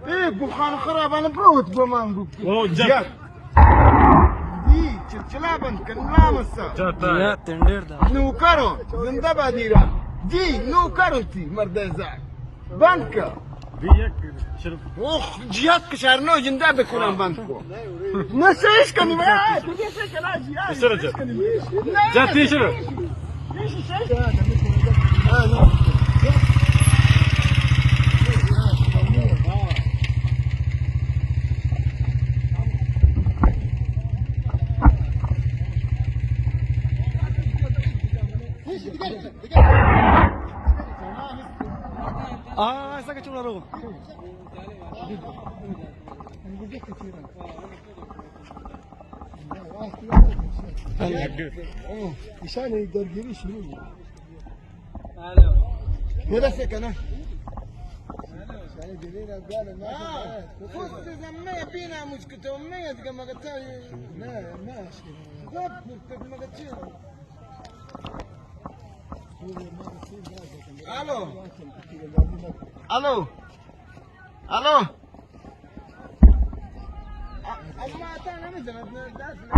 ايه بخان خراب انا بروت بمانجو او جات دي چلچلابن کنلا مسا جاتا تندر دا نو کرو زنده بادیرا دي نو کرو تي مردزاك بانكا دي یک شرب اوخ جيات كشارنو جنده بكونم بانكو نسيش كني ما تجيش كلا جيات سر جات جات شرب ऐसा क्या चुना रहो عشان يقدر يجري شنو هذا سكنه فزت زمية بينا مشكلة أمية كما قلت لا ما ما قلت الو الو الو اما انا مثلا